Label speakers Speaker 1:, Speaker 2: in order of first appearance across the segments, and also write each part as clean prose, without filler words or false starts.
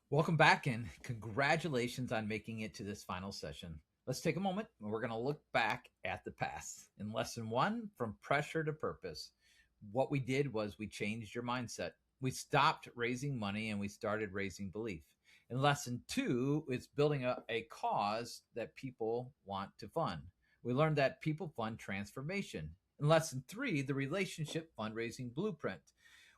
Speaker 1: Welcome back and congratulations on making it to this final session. Let's take a moment and we're going to look back at the past. In lesson one, from pressure to purpose, what we did was we changed your mindset. We stopped raising money and we started raising belief. In lesson two, it's building a cause that people want to fund. We learned that people fund transformation. In lesson three, the relationship fundraising blueprint,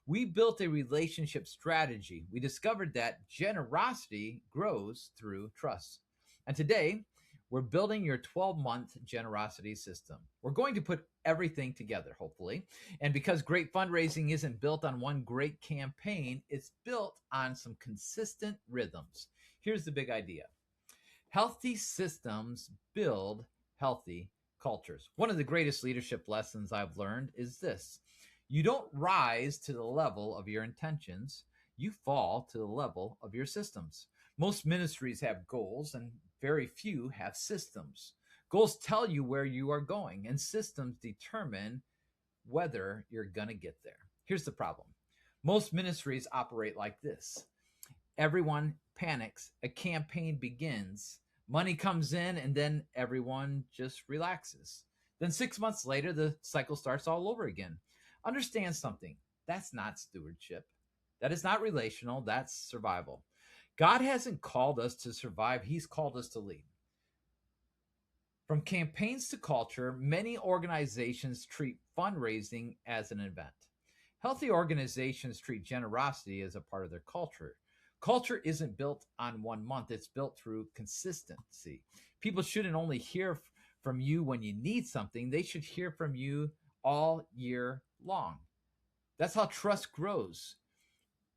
Speaker 1: we built a relationship strategy. We discovered that generosity grows through trust. And today, we're building your 12-month generosity system. We're going to put everything together, hopefully. And because great fundraising isn't built on one great campaign, it's built on some consistent rhythms. Here's the big idea: healthy systems build healthy cultures. One of the greatest leadership lessons I've learned is this: you don't rise to the level of your intentions, you fall to the level of your systems. Most ministries have goals, and very few have systems. Goals tell you where you are going, and systems determine whether you're going to get there. Here's the problem: most ministries operate like this. Everyone panics, a campaign begins, money comes in, and then everyone just relaxes. Then 6 months later, the cycle starts all over again. Understand something: that's not stewardship. That is not relational, that's survival. God hasn't called us to survive, He's called us to lead. From campaigns to culture, many organizations treat fundraising as an event. Healthy organizations treat generosity as a part of their culture. Culture isn't built on 1 month, it's built through consistency. People shouldn't only hear from you when you need something, they should hear from you all year long. That's how trust grows.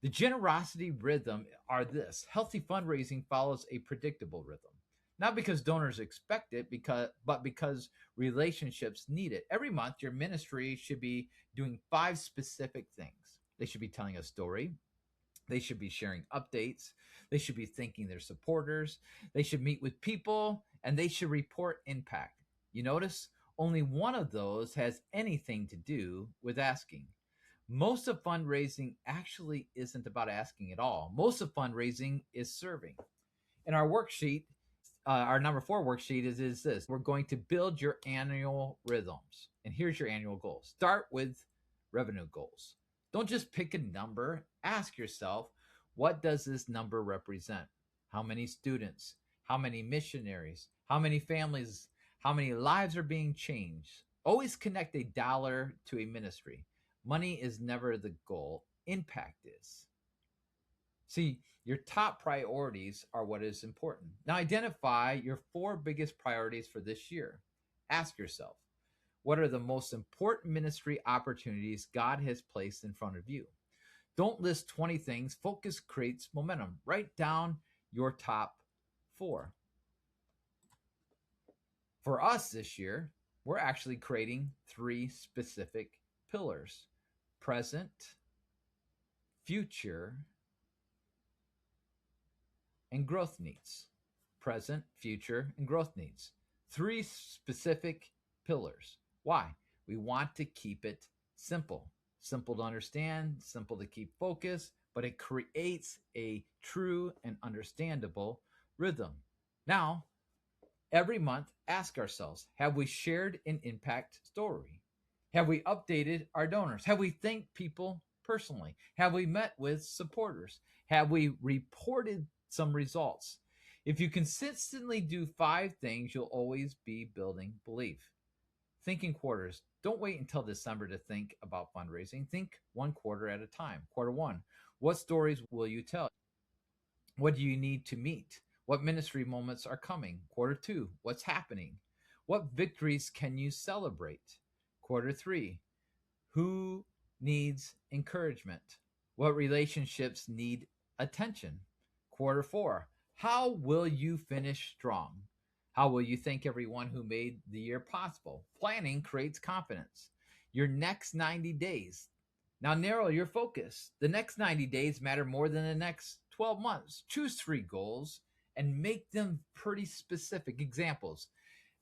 Speaker 1: The generosity rhythm are this: healthy fundraising follows a predictable rhythm. Not because donors expect it, but because relationships need it. Every month, your ministry should be doing five specific things. They should be telling a story. They should be sharing updates. They should be thanking their supporters. They should meet with people, and they should report impact. You notice only one of those has anything to do with asking. Most of fundraising actually isn't about asking at all. Most of fundraising is serving. In our worksheet, our number four worksheet is this: we're going to build your annual rhythms. And here's your annual goals. Start with revenue goals. Don't just pick a number. Ask yourself, what does this number represent? How many students? How many missionaries? How many families? How many lives are being changed? Always connect a dollar to a ministry. Money is never the goal, impact is. See, your top priorities are what is important. Now, identify your four biggest priorities for this year. Ask yourself, what are the most important ministry opportunities God has placed in front of you? Don't list 20 things. Focus creates momentum. Write down your top four. For us this year, we're actually creating three specific pillars: present, future, and growth needs. Present, future, and growth needs. Three specific pillars. Why? We want to keep it simple. Simple to understand, simple to keep focus, but it creates a true and understandable rhythm. Now, every month, ask ourselves, have we shared an impact story? Have we updated our donors? Have we thanked people personally? Have we met with supporters? Have we reported some results? If you consistently do five things, you'll always be building belief. Think in quarters. Don't wait until December to think about fundraising. Think one quarter at a time. Quarter one, what stories will you tell? What do you need to meet? What ministry moments are coming? Quarter two, what's happening? What victories can you celebrate? Quarter three, who needs encouragement? What relationships need attention? Quarter four, how will you finish strong? How will you thank everyone who made the year possible? Planning creates confidence. Your next 90 days. Now narrow your focus. The next 90 days matter more than the next 12 months. Choose three goals and make them pretty specific. Examples: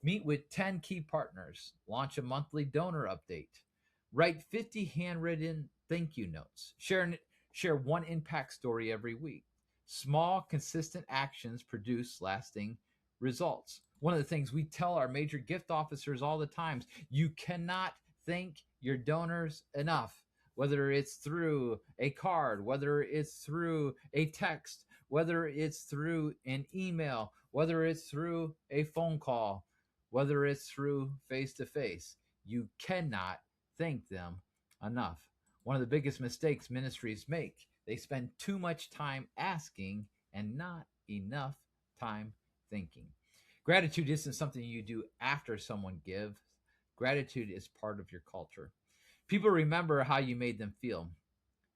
Speaker 1: meet with 10 key partners, launch a monthly donor update, write 50 handwritten thank you notes, share one impact story every week, Small, consistent actions produce lasting results. One of the things we tell our major gift officers all the times, you cannot thank your donors enough, whether it's through a card, whether it's through a text, whether it's through an email, whether it's through a phone call, whether it's through face to face. You cannot thank them enough. One of the biggest mistakes ministries make, they spend too much time asking and not enough time thinking. Gratitude isn't something you do after someone gives. Gratitude is part of your culture. People remember how you made them feel.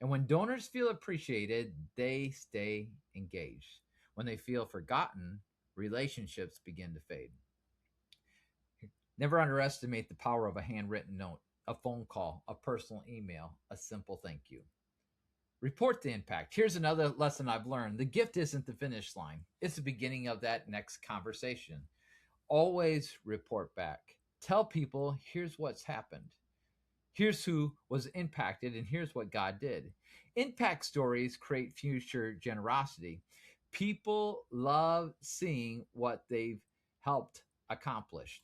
Speaker 1: And when donors feel appreciated, they stay engaged. When they feel forgotten, relationships begin to fade. Never underestimate the power of a handwritten note, a phone call, a personal email, a simple thank you. Report the impact. Here's another lesson I've learned. The gift isn't the finish line, it's the beginning of that next conversation. Always report back. Tell people, here's what's happened. Here's who was impacted, and here's what God did. Impact stories create future generosity. People love seeing what they've helped accomplish.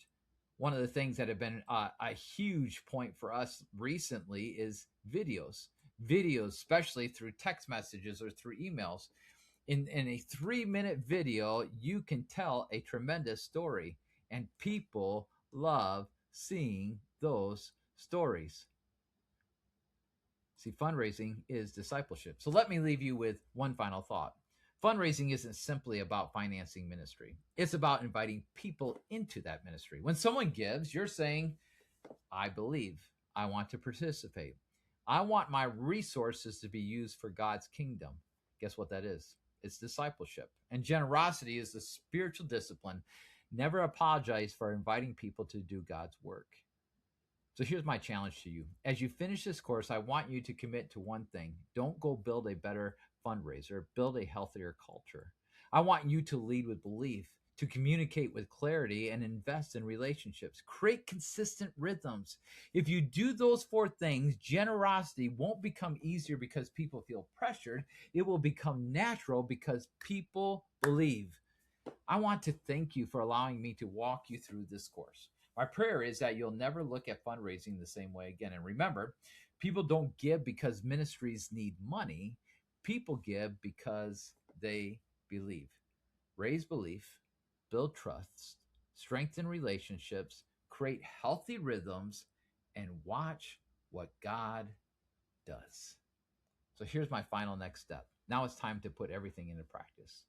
Speaker 1: One of the things that have been a huge point for us recently is videos. Videos, especially through text messages or through emails. In a 3-minute video, you can tell a tremendous story, and people love seeing those stories. See, fundraising is discipleship. So let me leave you with one final thought. Fundraising isn't simply about financing ministry. It's about inviting people into that ministry. When someone gives, you're saying, I believe, I want to participate. I want my resources to be used for God's kingdom. Guess what that is? It's discipleship. And generosity is the spiritual discipline. Never apologize for inviting people to do God's work. So here's my challenge to you. As you finish this course, I want you to commit to one thing. Don't go build a better fundraiser, build a healthier culture. I want you to lead with belief, to communicate with clarity, and invest in relationships. Create consistent rhythms. If you do those 4 things, generosity won't become easier because people feel pressured. It will become natural because people believe. I want to thank you for allowing me to walk you through this course. My prayer is that you'll never look at fundraising the same way again. And remember, people don't give because ministries need money. People give because they believe. Raise belief, build trust, strengthen relationships, create healthy rhythms, and watch what God does. So here's my final next step. Now it's time to put everything into practice.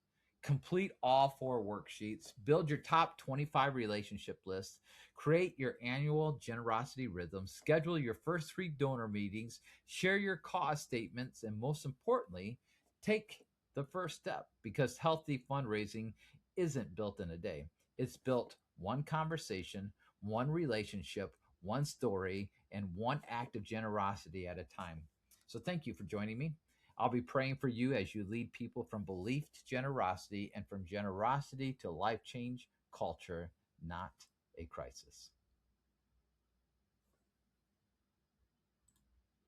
Speaker 1: Complete all 4 worksheets, build your top 25 relationship lists, create your annual generosity rhythm, schedule your first 3 donor meetings, share your cost statements, and most importantly, take the first step, because healthy fundraising isn't built in a day. It's built one conversation, one relationship, one story, and one act of generosity at a time. So thank you for joining me. I'll be praying for you as you lead people from belief to generosity, and from generosity to life change culture, not a crisis.